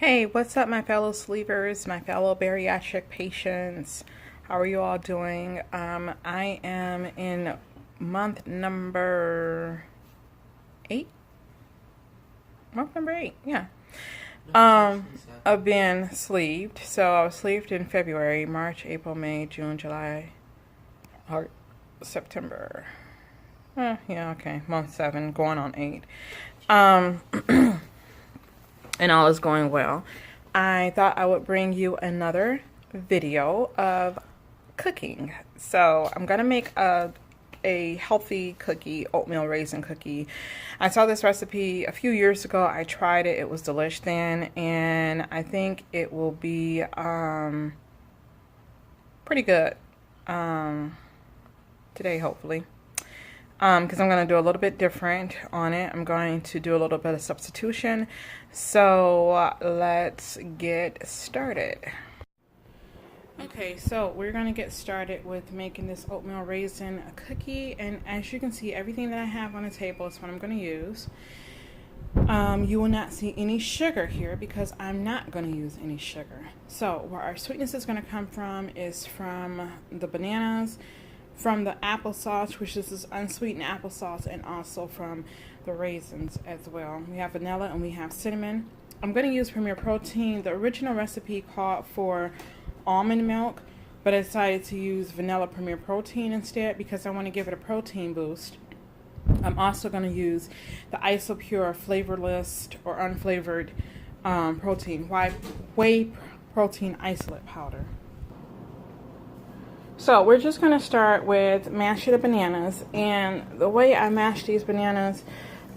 Hey, what's up, my fellow sleepers, my fellow bariatric patients? How are you all doing? I am in month number 8. Month number 8, yeah. Of being sleeved. So I was sleeved in February, March, April, May, June, July, September. Yeah, okay. Month 7, going on 8. And all is going well. I thought I would bring you another video of cooking. So I'm gonna make a healthy cookie, oatmeal raisin cookie. I saw this recipe a few years ago. I tried it. It was delish then, and I think it will be pretty good today, hopefully. Because I'm going to do a little bit different on it. I'm going to do a little bit of substitution. So let's get started. Okay, so we're going to get started with making this oatmeal raisin cookie. And as you can see, everything that I have on the table is what I'm going to use. You will not see any sugar here because I'm not going to use any sugar. So where our sweetness is going to come from is from the bananas, from the applesauce, which is this unsweetened applesauce, and also from the raisins as well. We have vanilla and we have cinnamon. I'm going to use Premier Protein. The original recipe called for almond milk, but I decided to use vanilla Premier Protein instead because I want to give it a protein boost. I'm also going to use the Isopure flavorless or unflavored protein, whey protein isolate powder. So we're just going to start with mashing the bananas, and the way I mash these bananas,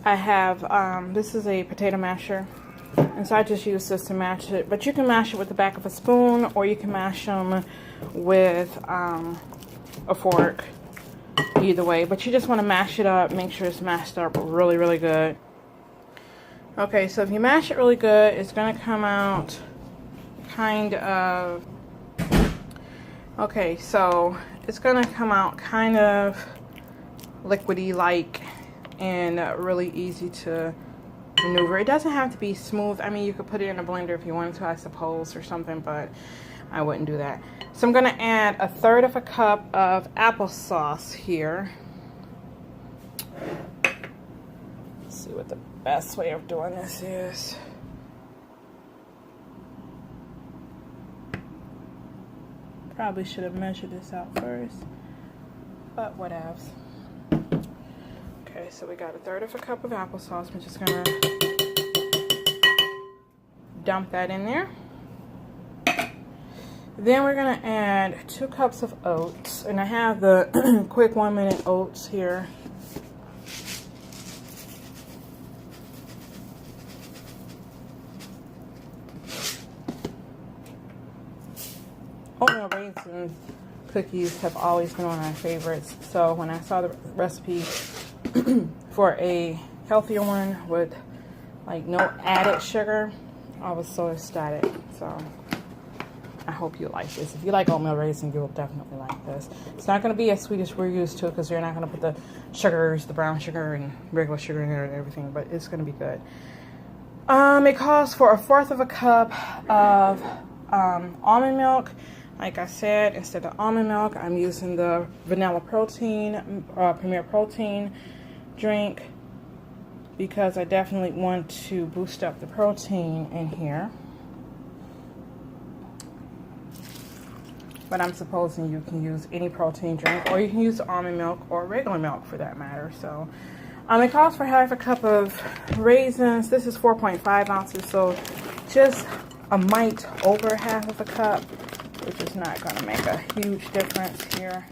I have, this is a potato masher, and so I just use this to mash it, but you can mash it with the back of a spoon, or you can mash them with a fork, either way, but you just want to mash it up, make sure it's mashed up really, really good. Okay, so if you mash it really good, it's going to come out kind of, okay, so it's going to come out kind of liquidy like and really easy to maneuver. It doesn't have to be smooth. I mean, you could put it in a blender if you wanted to, I suppose, or something, but I wouldn't do that. So I'm going to add 1/3 cup of applesauce here. Let's see what the best way of doing this is. Probably should have measured this out first, but whatevs. Okay, so we got 1/3 cup of applesauce. We're just gonna dump that in there. Then we're gonna add 2 cups of oats, and I have the quick 1-minute oats here. Oatmeal raisin cookies have always been one of my favorites. So when I saw the recipe for a healthier one with like no added sugar, I was so ecstatic. So I hope you like this. If you like oatmeal raisin, you'll definitely like this. It's not going to be as sweet as we're used to because you're not going to put the sugars, the brown sugar and regular sugar in there and everything, but it's going to be good. It calls for 1/4 cup of almond milk. Like I said, instead of almond milk, I'm using the vanilla protein, Premier Protein drink, because I definitely want to boost up the protein in here. But I'm supposing you can use any protein drink, or you can use almond milk or regular milk for that matter. So it calls for 1/2 cup of raisins. This is 4.5 ounces, so just a mite over 1/2 cup, which is not going to make a huge difference here.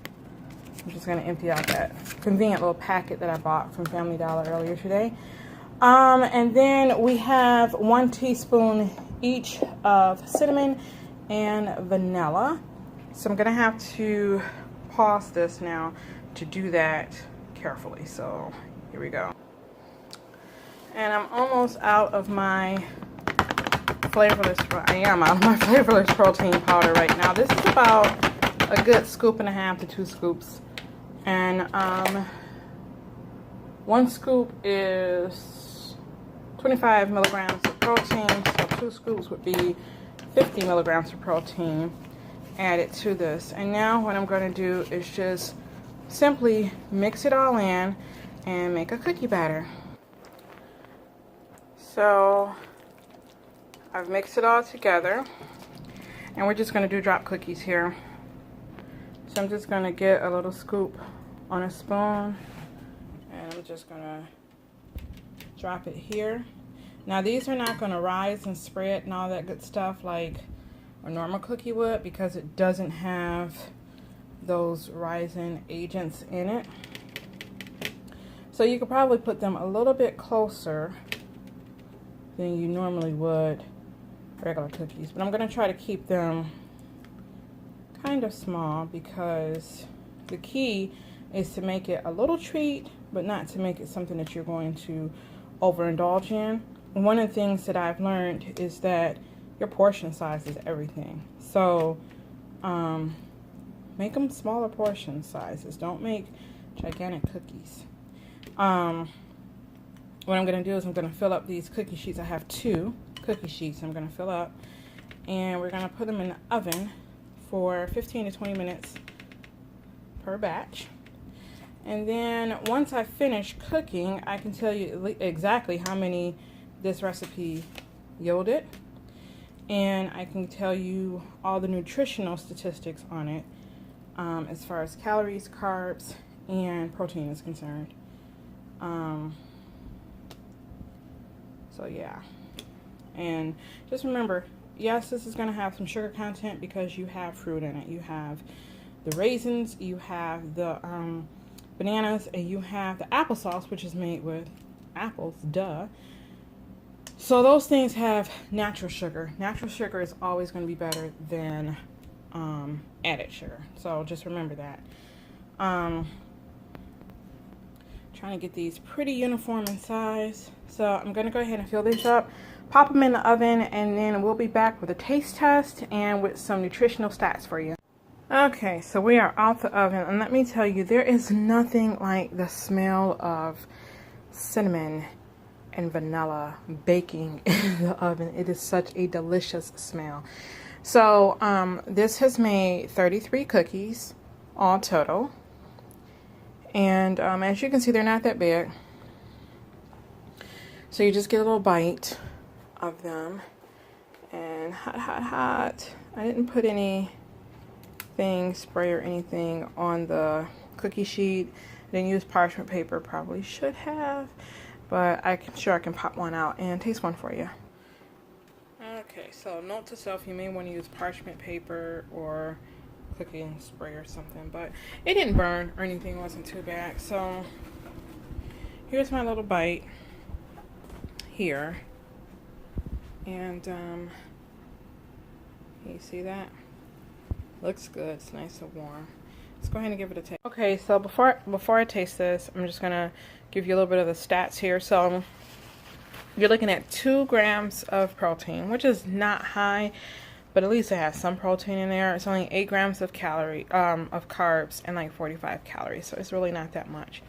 I'm just going to empty out that convenient little packet that I bought from Family Dollar earlier today. And then we have 1 teaspoon each of cinnamon and vanilla. So I'm going to have to pause this now to do that carefully. So here we go. And I'm almost out of my I am out of my flavorless protein powder right now. This is about a good 1.5 to 2 scoops. And 1 scoop is 25 milligrams of protein, so 2 scoops would be 50 milligrams of protein added to this. And now what I'm going to do is just simply mix it all in and make a cookie batter. So I've mixed it all together, and we're just going to do drop cookies here. So I'm just going to get a little scoop on a spoon, and I'm just going to drop it here. Now these are not going to rise and spread and all that good stuff like a normal cookie would, because it doesn't have those rising agents in it. So you could probably put them a little bit closer than you normally would regular cookies, but I'm going to try to keep them kind of small, because the key is to make it a little treat, but not to make it something that you're going to overindulge in. One of the things that I've learned is that your portion size is everything. So make them smaller portion sizes. Don't make gigantic cookies. What I'm going to do is I'm going to fill up these cookie sheets. I have 2 cookie sheets I'm going to fill up, and we're going to put them in the oven for 15 to 20 minutes per batch. And then once I finish cooking, I can tell you exactly how many this recipe yielded, and I can tell you all the nutritional statistics on it, as far as calories, carbs, and protein is concerned. So yeah, and just remember, yes, this is going to have some sugar content because you have fruit in it. You have the raisins, you have the bananas, and you have the applesauce, which is made with apples, duh. So those things have natural sugar. Natural sugar is always going to be better than added sugar. So just remember that. Trying to get these pretty uniform in size. So I'm going to go ahead and fill these up, pop them in the oven, and then we'll be back with a taste test and with some nutritional stats for you. Okay, so we are out the oven, and let me tell you, there is nothing like the smell of cinnamon and vanilla baking in the oven. It is such a delicious smell. So this has made 33 cookies all total, and as you can see, they're not that big. So you just get a little bite of them, and hot, hot, hot. I didn't put anything, spray or anything on the cookie sheet. I didn't use parchment paper, probably should have, but I'm sure I can pop one out and taste one for you. Okay, so note to self, you may want to use parchment paper or cooking spray or something, but it didn't burn or anything, it wasn't too bad. So here's my little bite here, and you see that? Looks good. It's nice and warm. Let's go ahead and give it a taste. Okay, so before I taste this, I'm just gonna give you a little bit of the stats here. So you're looking at 2 grams of protein, which is not high, but at least it has some protein in there. It's only 8 grams of carbs and like 45 calories, so it's really not that much.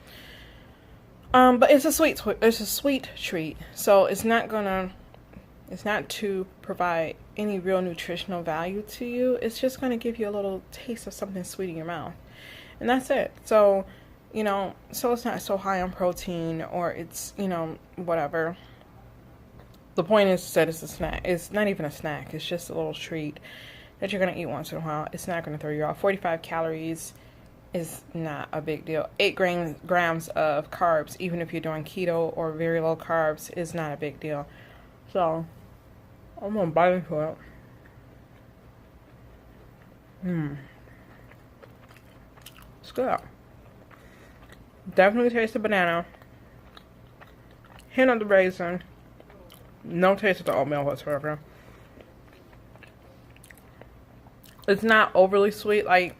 But it's a sweet treat, so it's not to provide any real nutritional value to you. It's just going to give you a little taste of something sweet in your mouth, and that's it. So, so it's not so high on protein, or it's, whatever. The point is that it's a snack. It's not even a snack. It's just a little treat that you're going to eat once in a while. It's not going to throw you off. 45 calories is not a big deal. 8 grams of carbs, even if you're doing keto or very low carbs, is not a big deal. So I'm gonna bite into it. It's good. Definitely taste the banana. Hint of the raisin. No taste of the oatmeal whatsoever. It's not overly sweet. Like,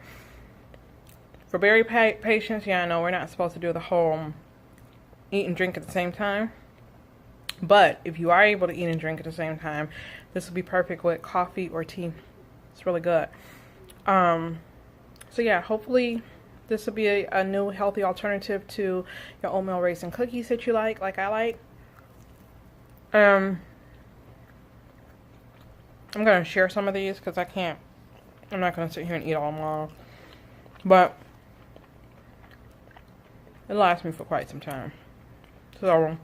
for berry patients, yeah, I know we're not supposed to do the whole eat and drink at the same time. But if you are able to eat and drink at the same time, this will be perfect with coffee or tea. It's really good. So yeah, hopefully this will be a new healthy alternative to your oatmeal raisin cookies that you like I like. I'm going to share some of these because I'm not going to sit here and eat all of them all. But it lasts me for quite some time. So,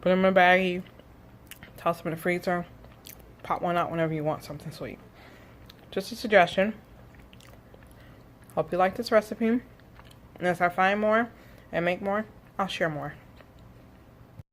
put them in a baggie, toss them in the freezer, pop one out whenever you want something sweet. Just a suggestion. Hope you like this recipe. And as I find more and make more, I'll share more.